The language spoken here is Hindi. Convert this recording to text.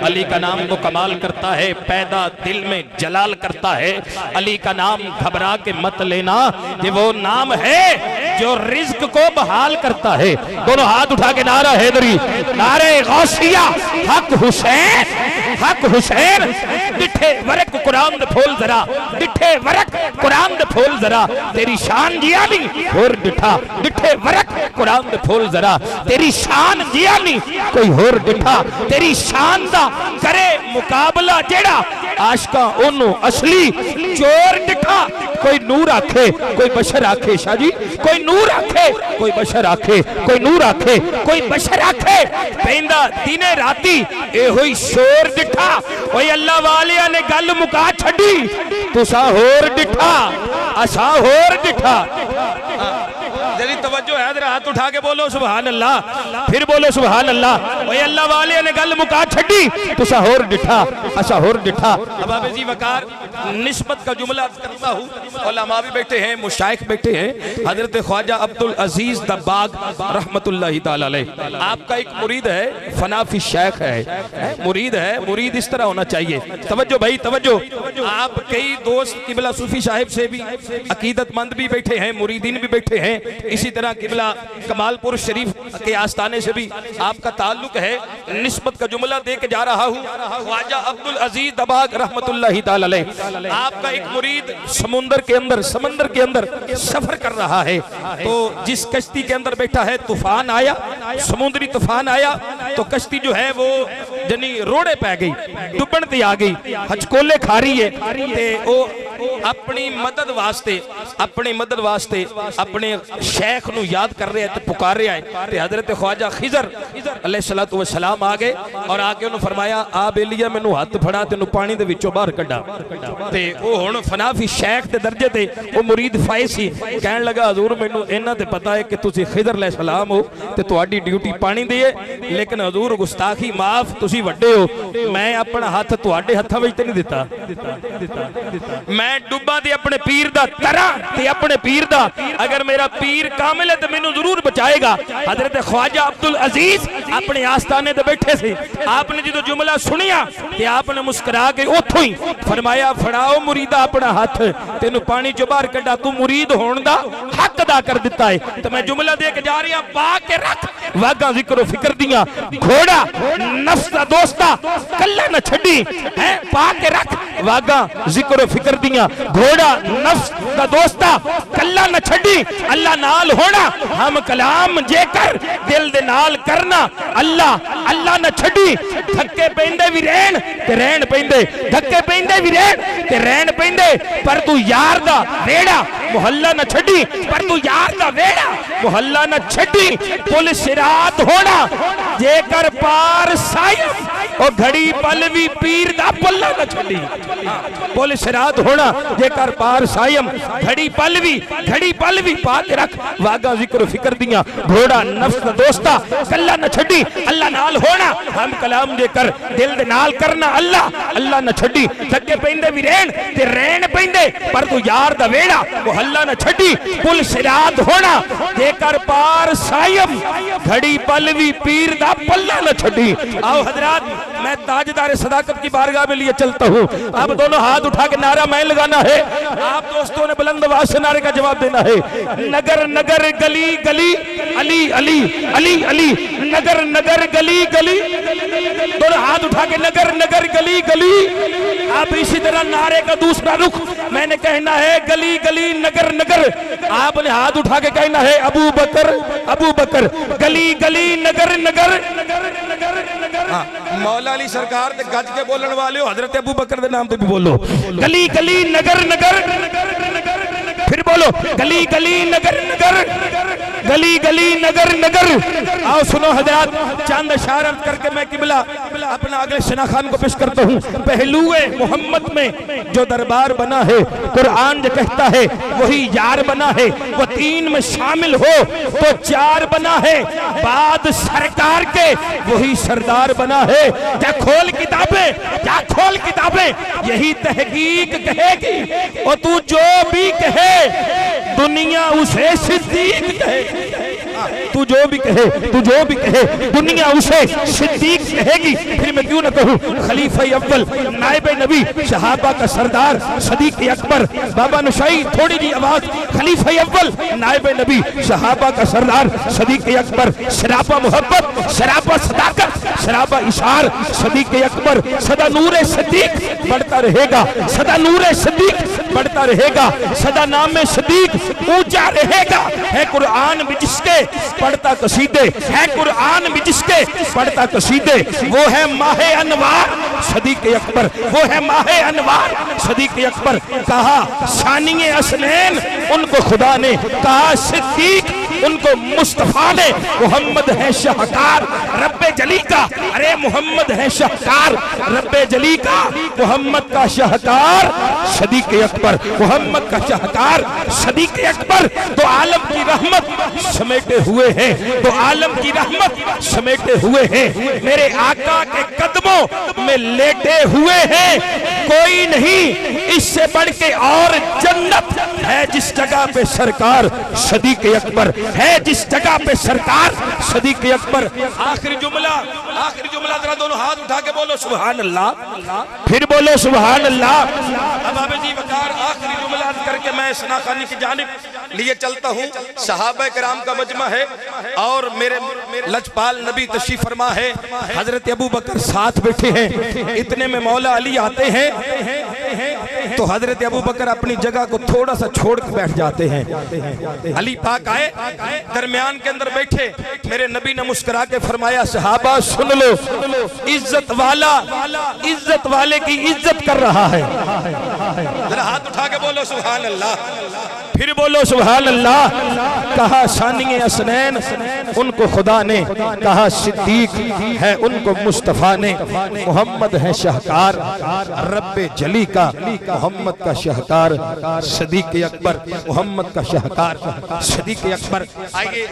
अली का नाम तो कमाल करता है, पैदा दिल में जलाल करता है। अली का नाम घबरा के मत लेना, ये वो नाम है जो रिज्क को बहाल करता है। दोनों हाथ उठा के नारा हैदरी, नारे गौसिया, हक हुसैन, हक हुसैन। डिठे वरक कुरान दे फूल जरा, डिठे वरक कुरान दे फूल जरा, तेरी शान जिया नहीं होर डिठा, डिठे वरक कुरान दे फूल जरा, तेरी शान जिया नहीं कोई होर डिठा, तेरी शान दा करे मुकाबला जेड़ा आशका ओनू असली चोर डिठा। कोई नूर आखे, कोई बशर आखे, शाह जी कोई नूर आखे, कोई बशर आखे, कोई नूर आखे, कोई बशर आखे, पेंदा दिने राती ए होई शोर डिठा। ओए अल्लाह वालिया ने गल मुका छड़ी, तुसा होर डिठा असा होर डिठा। जरी तवज्जो है, जरा हाथ उठा के बोलो सुभान अल्लाह, फिर बोलो सुभान अल्लाह। ओए अल्लाह वाले ने गल मुका छड़ी, तुसा होर डिठा असा होर डिठा। अबाबे जी वकार निस्बत का जुमला करता हूँ, उलमा भी बैठे हैं, मुशाइख बैठे हैं। हजरत ख्वाजा अब्दुल अजीज दब्बाग रहमतुल्लाहि ताला अलैह, आपका एक मुरीद है, फनाफी शेख है, मुरीद है। मुरीद इस तरह होना चाहिए। तवज्जो भाई तवज्जो। आप कई दोस्त किबला सूफी साहिब से भी अकीदतमंद भी बैठे हैं, मुरीदीन भी बैठे हैं, इसी तरह किबला कमालपुर शरीफ के आस्थाने से भी आपका ताल्लुक है। निस्बत का जुमला दे के जा रहा हूँ। ख्वाजा अब्दुल अजीज दबाग रहमतुल्लाहि ताला अलैह, आपका एक मुरीद समंदर के अंदर सफर कर रहा है, तो जिस कश्ती के अंदर बैठा है तूफान आया, समुद्री तूफान आया, तो कश्ती जो है वो जनी रोड़े पै गई, डुबन ते आ गई, हचकोले खा रही है। ते ओ अपनी मदद वास्ते अपने शेख नु याद कर रहे हैं, तो पुकार रहे हैं। ते हजरत ख्वाजा खिजर अलैहिस्सलातु वस्सलाम आ गए और आके उन्होंने फरमाया, आ बेलिया मैनू हाथ फड़ा, तेनू पानी दे विचों बाहर कड्डा। ते ओ हुण फनाफी शेख दे दर्जे ते ओ मुरीद फाइज सी, कहन लगा हजूर मैनू इन्हां ते पता है कि तुसी खिजर अलैहिस्सलाम हो ते तुहाडी ड्यूटी पानी दी है, लेकिन हजूर गुस्ताखी माफ, तुसी वड्डे हो, मैं अपना हाथ तुहाडे हत्थां विच ते नहीं दिता। मैं डुब्बा ते अपने पीर दा तरा ते अपने पीर दा, अगर मेरा पीर कामिल है तो मैनू जरूर बचाएगा। हजरत ख्वाजा अब्दुल अजीज अपने आस्थाने ते बैठे थे, आपने जो जुमला सुनिया ते आपने मुस्कुरा के उथों ही फरमाया, फड़ाओ मुरीदा अपना हाथ, तेनू पानी चो बाहर कड्डा, तू मुरीद होने दा हक अदा कर दिता है। तो मैं जुमला दे के जा रही हूं, पा के रख वागा जिक्र फिक्र दिया, घोड़ा नफ्स दा दोस्ता कल्ला न छड़ी है, पा के रख वागा जिक्र फिक्र दिया, घोड़ा नफ्स दा दोस्ता कल्ला न छड़ी, अल्लाह नाल होना, हम कलाम जेकर दिल दे नाल करना, अल्लाह अल्लाह न छड़ी। धक्के पेंदे भी रहन ते रहन पेंदे, धक्के पेंदे भी रहन ते रहन पेंदे, पर तू यार दा वेड़ा मुहल्ला न छड़ी, पर तू यार दा वेड़ा मुहल्ला न छड़ी। पुल सिरात होना जेकर पार सायम, और घड़ी पल भी पीर दा पल्ला न छड़ी। पुल सिरात होना जेकर पार सायम, घड़ी पल भी पा के रख वागा जिक्र फिक्र दिया, घोड़ा नफ्स दा दोस्ता कल्ला न छड़ी, अल्लाह नाल होना, हम कलाम जेकर दिल दे नाल करना, अल्लाह अल्लाह न छड़ी। धक्के पेंदे भी रहन ते रहन पेंदे, पर तू यार दा वेड़ा मुहल्ला न छड़ी। पुल सिरात होना जेकर पार सायम, घड़ी पल भी पीर दा पल्ला न छड़ी। आओ हजरात, मैं ताजदार सदाकत की बारगाह में लिए चलता हूँ। अब दोनों हाथ उठा के नारा मैं लगाना है, आप दोस्तों ने बुलंद आवाज से नारे का जवाब देना है। नगर नगर गली गली अली अली अली अली, नगर नगर गली गली, दोनों हाथ उठा के नगर नगर गली गली। आप इसी तरह नारे का दूसरा रुख मैंने कहना है, गली गली नगर नगर, आपने हाथ उठा के कहना है अबू बकर, गली गली नगर नगर। मौला अली सरकार दे गज के बोलने वाले हो, हजरत अबू बकर दे नाम पे भी बोलो, गली गली नगर नगर, फिर बोलो गली गली नगर नगर, गली गली नगर नगर। आओ सुनो हजरात, चंद इशारत करके मैं किबला अपना अगले शना खान को पेश करता हूँ। पहलुए मोहम्मद में जो दरबार बना है, कुरान जो कहता है वही यार बना है, वो तीन में शामिल हो तो चार बना है, बाद सरकार के वही सरदार बना है। क्या खोल किताबें, यही तहकीक कहेगी, और तू जो भी कहे दुनिया उसे सिद्दीक कहे। तू जो भी कहे, तू जो भी कहे, दुनिया उसे सिद्दीक कहेगी, फिर मैं क्यों ना कहूँ खलीफा अव्वल, नायब नबी, सहाबा का सरदार, सदीक अकबर। बाबा नशाई थोड़ी जी आवाज। खलीफा अव्वल, नायब नबी, सहाबा का सरदार, सदीक अकबर। शराबा मोहब्बत, शराबा सदाकत, शराबा इशार, सदीक अकबर। सदा नूरे सदीक बढ़ता रहेगा, सदा नूरे सदीक बढ़ता रहेगा, सदा नाम में सदीक ऊंचा रहेगा। है कुरान भी जिसके पढ़ता कसीदे, है कुरान भी जिसके पढ़ता कसीदे, वो है माहे अनवार सदीक अकबर, वो है माहे अनवार सदीक अकबर। कहा शानिए असनैन, उनको खुदा ने कहा सिद्दीक, उनको मुस्तफा ने। मोहम्मद है शाहकार रब्बे जली का, अरे मोहम्मद है शाहकार रब्बे जली का। मोहम्मद का शाहकार सदीक अकबर, मोहम्मद का शाहकार सदीक अकबर। तो आलम की रहमत समेटे हुए हैं, तो आलम की रहमत समेटे हुए हैं, मेरे आका के कदमों में लेटे हुए हैं। कोई नहीं इससे बढ़ के और जन्नत है जिस जगह पे सरकार सदीक अकबर है, जिस जगह पे सरकार सदीक अकबर। आखिरी जुमला जरा दोनों हाथ उठा के बोलो सुभान अल्लाह, फिर बोलो सुभान अल्लाह। अब आबे जी वकार आखिरी जुमला करके मैं सनाखानी की जानिब लिए चलता हूँ। सहाबा कराम का मजमा है और मेरे लजपाल नबी तशरीफ फरमा है, हजरत अबू बकर साथ बैठे हैं। इतने में मौला अली आते हैं तो हजरत अबू बकर अपनी जगह को थोड़ा सा छोड़ के बैठ जाते हैं। अली पाक आए, दरमियान के अंदर बैठे, मेरे नबी ने मुस्कुरा के फरमाया सहाबा सुन लो, इज्जत वाला इज्जत वाले की इज्जत कर रहा है। जरा हाथ उठा के बोलो सुभान अल्लाह, फिर बोलो सुभान अल्लाह। कहा शानिए असनैन, उनको खुदा ने कहा सिद्दीक है, उनको मुस्तफा ने। मोहम्मद है शाहकार रब्बे जली का, मोहम्मद का शाहकार सदीक अकबर, मोहम्मद का शाहकार सदीक अकबर। आइए